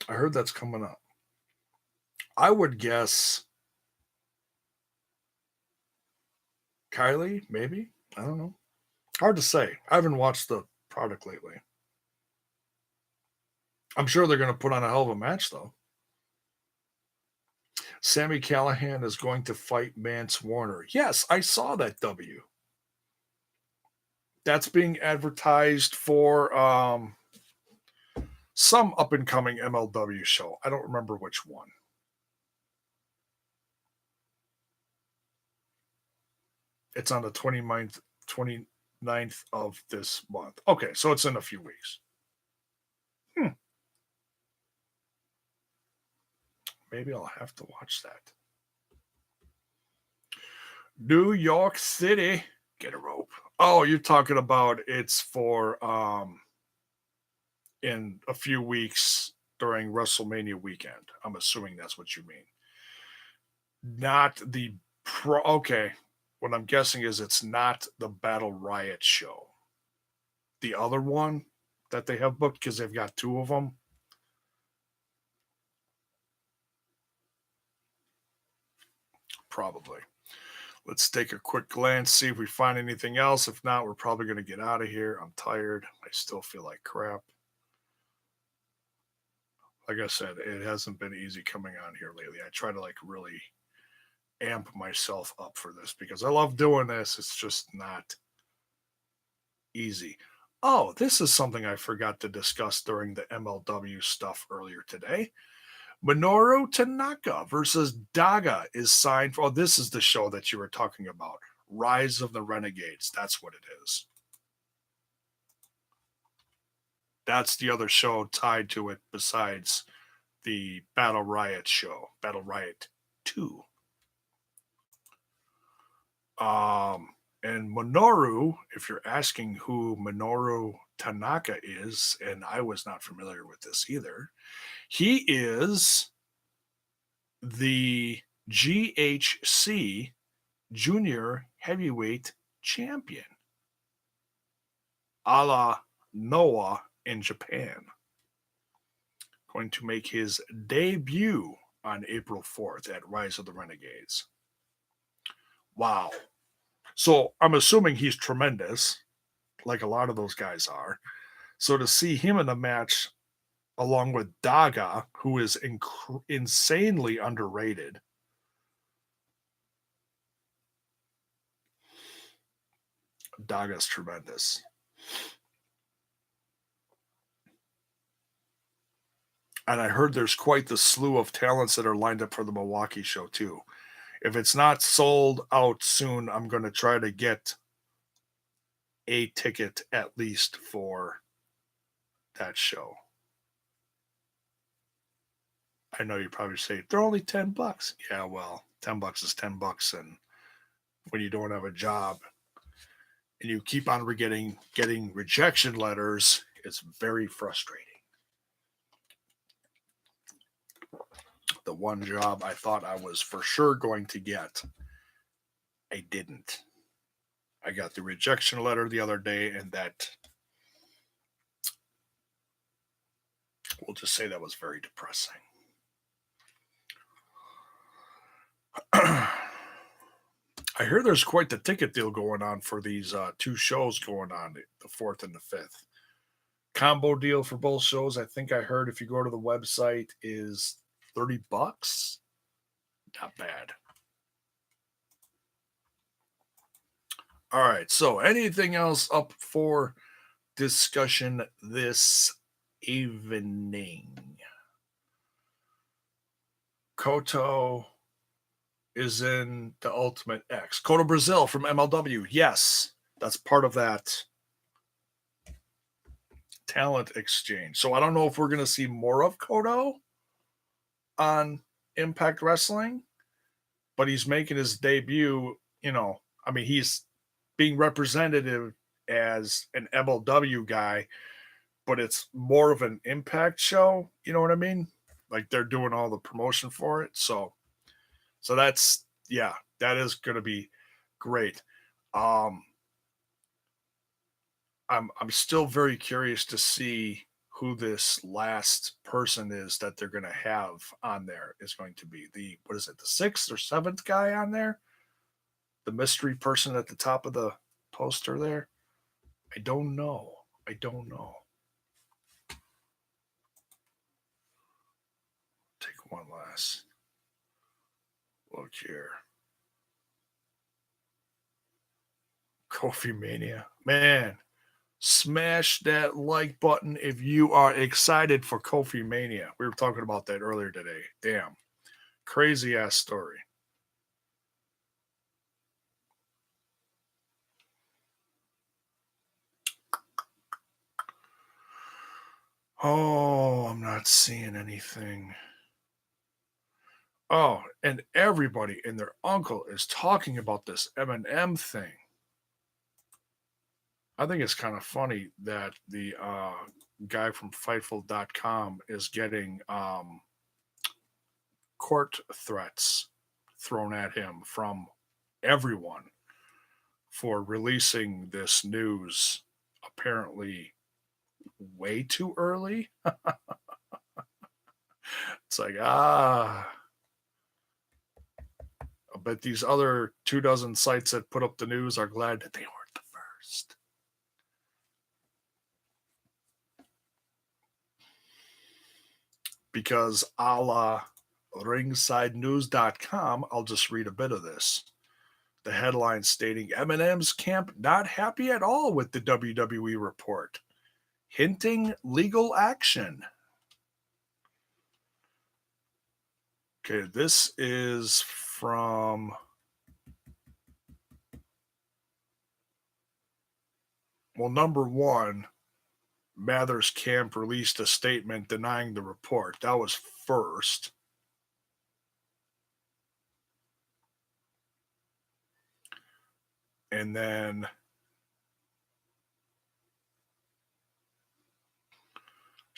I heard that's coming up. I would guess Kylie, maybe. I don't know. Hard to say. I haven't watched the product lately. I'm sure they're going to put on a hell of a match, though. Sammy Callahan is going to fight Mance Warner. Yes, I saw that W. That's being advertised for some up and coming MLW show. I don't remember which one. It's on the 29th of this month. Okay, so it's in a few weeks. Hmm. Maybe I'll have to watch that. New York City. Get a rope. Oh, you're talking about it's for in a few weeks during WrestleMania weekend. I'm assuming that's what you mean. Not the pro. Okay, what I'm guessing is it's not the Battle Riot show. The other one that they have booked because they've got two of them. Probably. Let's take a quick glance, see if we find anything else. If not, we're probably going to get out of here. I'm tired. I still feel like crap. Like I said, it hasn't been easy coming on here lately. I try to like really amp myself up for this because I love doing this. It's just not easy. Oh, this is something I forgot to discuss during the MLW stuff earlier today. Minoru Tanaka versus Daga is signed for. Oh, this is the show that you were talking about. Rise of the Renegades. That's what it is. That's the other show tied to it besides the Battle Riot show, Battle Riot 2. And Minoru, if you're asking who Minoru Tanaka is, and I was not familiar with this either, he is the GHC Junior Heavyweight Champion, a la Noah in Japan. Going to make his debut on April 4th at Rise of the Renegades. Wow. So I'm assuming he's tremendous, like a lot of those guys are. So to see him in a match along with Daga, who is insanely underrated. Daga's tremendous. And I heard there's quite the slew of talents that are lined up for the Milwaukee show, too. If it's not sold out soon, I'm going to try to get a ticket at least for that show. I know you probably say, they're only $10. Yeah, well, $10 is $10. And when you don't have a job and you keep on getting rejection letters, it's very frustrating. The one job I thought I was for sure going to get, I didn't. I got the rejection letter the other day, and that, we'll just say that was very depressing. I hear there's quite the ticket deal going on for these two shows going on, the 4th and the 5th. Combo deal for both shows, I think I heard if you go to the website, is $30. Not bad. All right, so anything else up for discussion this evening? Koto is in the Ultimate X. Koto Brazil from MLW. Yes, that's part of that talent exchange. So I don't know if we're going to see more of Koto on Impact Wrestling, but he's making his debut. He's being representative as an MLW guy, but it's more of an Impact show. You know what I mean? Like they're doing all the promotion for it. So that's, yeah, that is going to be great. I'm still very curious to see who this last person is that they're going to have on there is going to be the 6th or 7th guy on there? The mystery person at the top of the poster there? I don't know. Take one last look here. Kofi Mania. Man, smash that like button if you are excited for Kofi Mania. We were talking about that earlier today. Damn. Crazy ass story. Oh, I'm not seeing anything. Oh, and everybody and their uncle is talking about this M&M thing. I think it's kind of funny that the guy from Fightful.com is getting court threats thrown at him from everyone for releasing this news apparently way too early. It's like, I bet these other 24 sites that put up the news are glad that they weren't the first. Because a la ringsidenews.com, I'll just read a bit of this. The headline stating Eminem's camp not happy at all with the WWE report, hinting legal action. Okay, this is from number one, Mather's camp released a statement denying the report. That was first. And then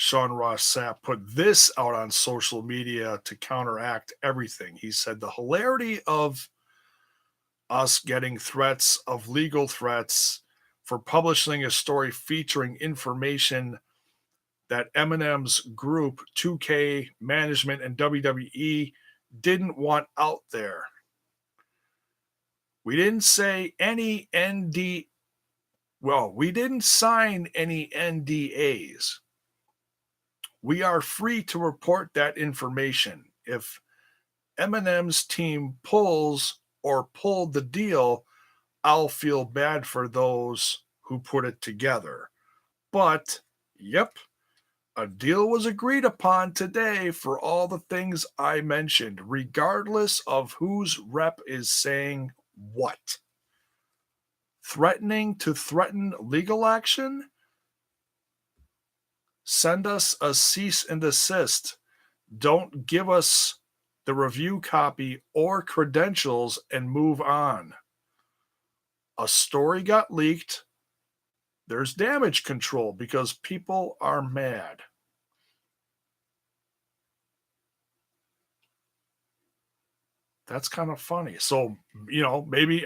Sean Ross Sapp put this out on social media to counteract everything. He said the hilarity of us getting threats of legal threats for publishing a story featuring information that Eminem's group 2K management and WWE didn't want out there. We didn't say any we didn't sign any NDAs. We are free to report that information. If Eminem's team pulls or pulled the deal, I'll feel bad for those who put it together. But, yep, a deal was agreed upon today for all the things I mentioned, regardless of whose rep is saying what. Threatening to threaten legal action? Send us a cease and desist. Don't give us the review copy or credentials and move on. A story got leaked. There's damage control because people are mad. That's kind of funny. So, maybe,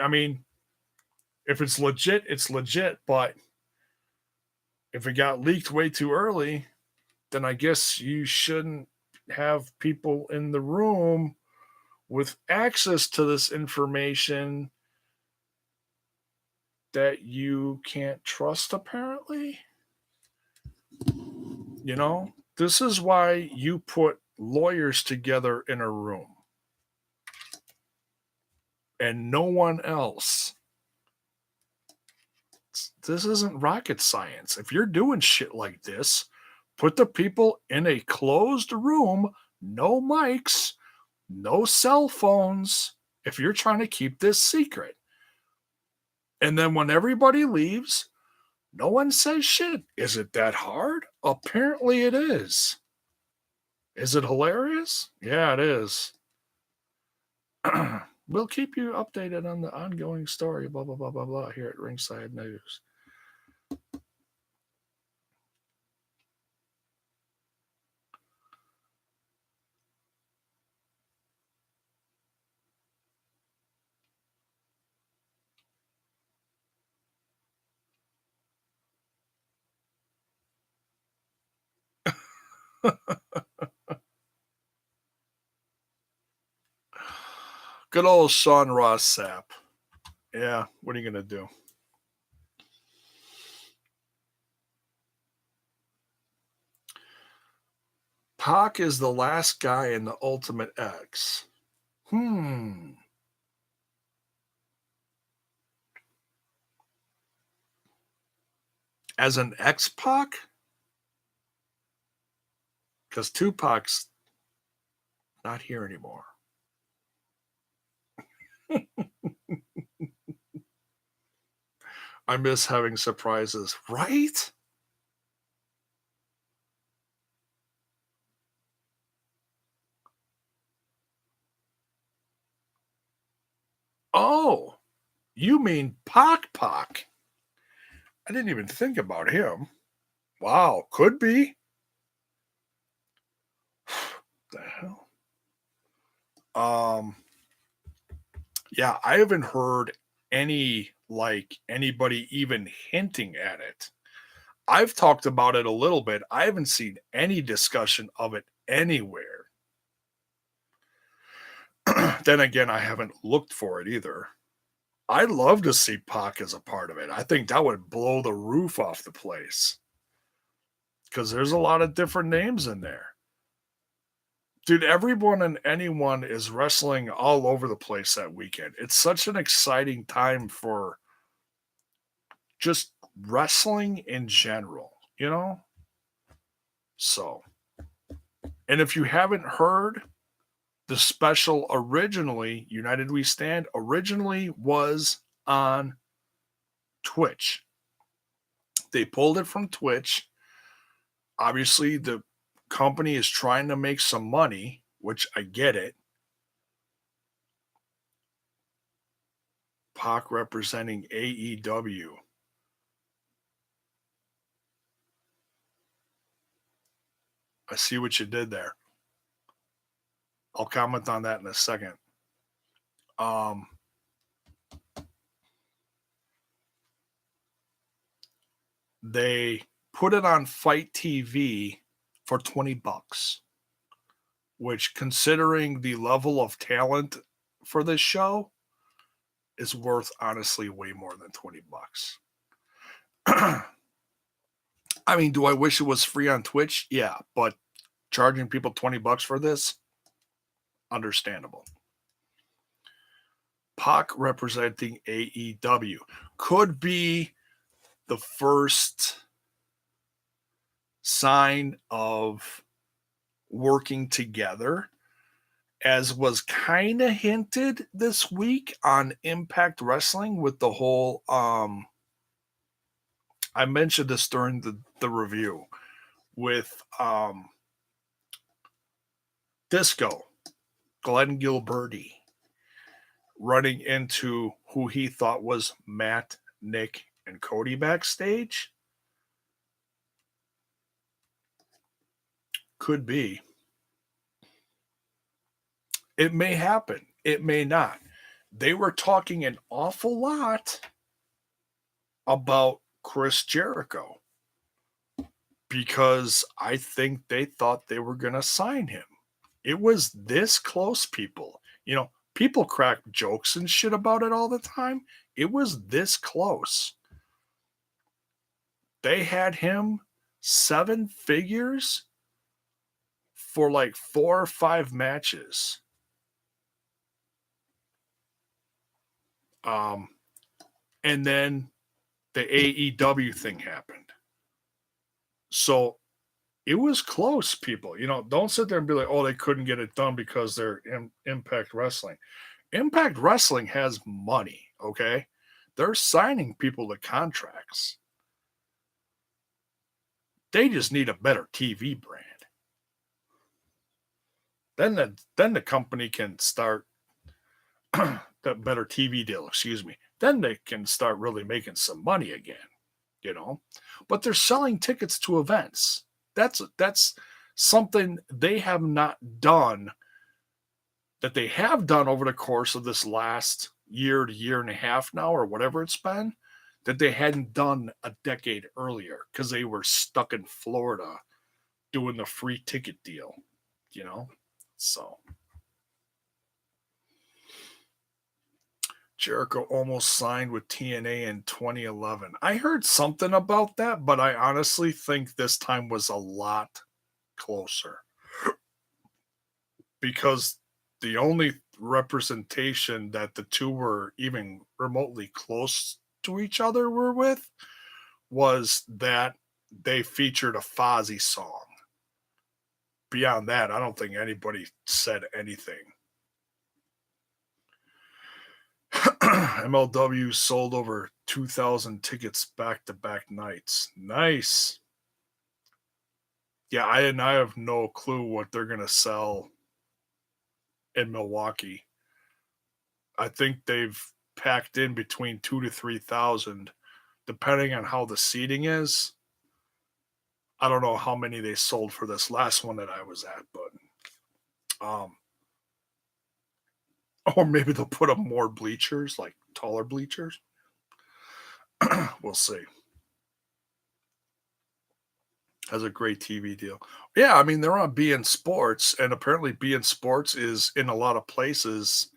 if it's legit, it's legit. But if it got leaked way too early, then I guess you shouldn't have people in the room with access to this information that you can't trust, apparently. This is why you put lawyers together in a room and no one else. This isn't rocket science. If you're doing shit like this, put the people in a closed room, no mics, no cell phones, if you're trying to keep this secret. And then when everybody leaves, no one says shit. Is it that hard? Apparently it is. Is it hilarious? Yeah, it is. We'll keep you updated on the ongoing story, blah, blah, blah, blah, blah, here at Ringside News. Good old Sean Ross Sapp. Yeah, what are you going to do? Pac is the last guy in the Ultimate X. As an X-Pac? Because Tupac's not here anymore. I miss having surprises, right? Oh, you mean Pac? I didn't even think about him. Wow, could be. The hell? Yeah, I haven't heard anybody even hinting at it. I've talked about it a little bit. I haven't seen any discussion of it anywhere. Then again, I haven't looked for it either. I'd love to see Pac as a part of it. I think that would blow the roof off the place. Because there's a lot of different names in there. Dude, everyone and anyone is wrestling all over the place that weekend. It's such an exciting time for just wrestling in general, So, and if you haven't heard, The special originally, United We Stand, originally was on Twitch. They pulled it from Twitch. Obviously, the company is trying to make some money, which I get it. Pac representing AEW. I see what you did there. I'll comment on that in a second. They put it on Fight TV for $20, which, considering the level of talent for this show, is worth honestly way more than $20. I mean, do I wish it was free on Twitch? Yeah, but charging people $20 for this, understandable. Pac representing AEW could be the first sign of working together, as was kind of hinted this week on Impact Wrestling with the whole I mentioned this during the review with Disco, Glenn Gilberti, running into who he thought was Matt, Nick, and Cody backstage. Could be. It may happen. It may not. They were talking an awful lot about Chris Jericho because I think they thought they were going to sign him. It was this close, people. You know, people crack jokes and shit about it all the time. It was this close. They had him 7 figures for like 4 or 5 matches. And then the AEW thing happened. So it was close, people. You know, don't sit there and be like, oh, they couldn't get it done because they're Impact Wrestling. Impact Wrestling has money, okay? They're signing people to contracts. They just need a better TV brand. Then the company can start that better TV deal, excuse me. Then they can start really making some money again, you know. But they're selling tickets to events. That's something they have not done, that they have done over the course of this last year to year and a half now, or whatever it's been, that they hadn't done a decade earlier because they were stuck in Florida doing the free ticket deal, you know. So Jericho almost signed with TNA in 2011. I heard something about that, but I honestly think this time was a lot closer. Because the only representation that the two were even remotely close to each other were with was that they featured a Fozzy song. Beyond that, I don't think anybody said anything. MLW sold over 2,000 tickets back-to-back nights. Nice. Yeah, I have no clue what they're going to sell in Milwaukee. I think they've packed in between 2,000 to 3,000, depending on how the seating is. I don't know how many they sold for this last one that I was at, but or maybe they'll put up more bleachers, like taller bleachers. We'll see. Has a great TV deal. Yeah, I mean, they're on BN Sports, and apparently BN Sports is in a lot of places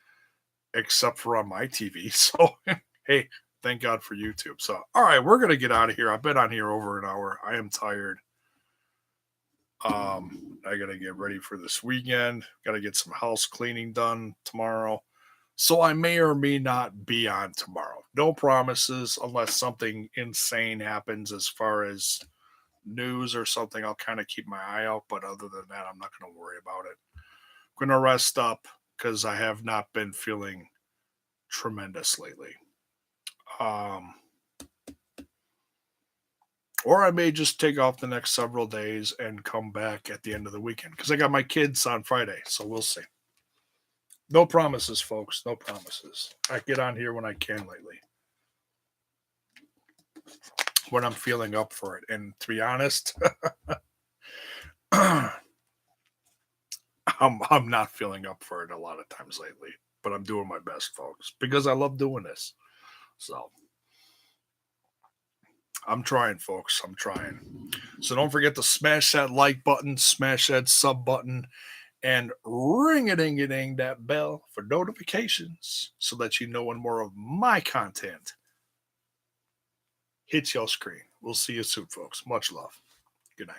except for on my TV. So, hey, thank God for YouTube. So, all right, we're going to get out of here. I've been on here over an hour. I am tired. I got to get ready for this weekend. Got to get some house cleaning done tomorrow. So I may or may not be on tomorrow. No promises unless something insane happens as far as news or something. I'll kind of keep my eye out. But other than that, I'm not going to worry about it. going to rest up because I have not been feeling tremendous lately. Or I may just take off the next several days and come back at the end of the weekend because I got my kids on Friday, so we'll see. No promises, folks. No promises. I get on here when I can lately, when I'm feeling up for it. And to be honest, I'm not feeling up for it a lot of times lately, but I'm doing my best, folks, because I love doing this. So I'm trying, folks. I'm trying. So don't forget to smash that like button, smash that sub button, and ring-a-ding-a-ding that bell for notifications so that you know when more of my content hits your screen. We'll see you soon, folks. Much love. Good night.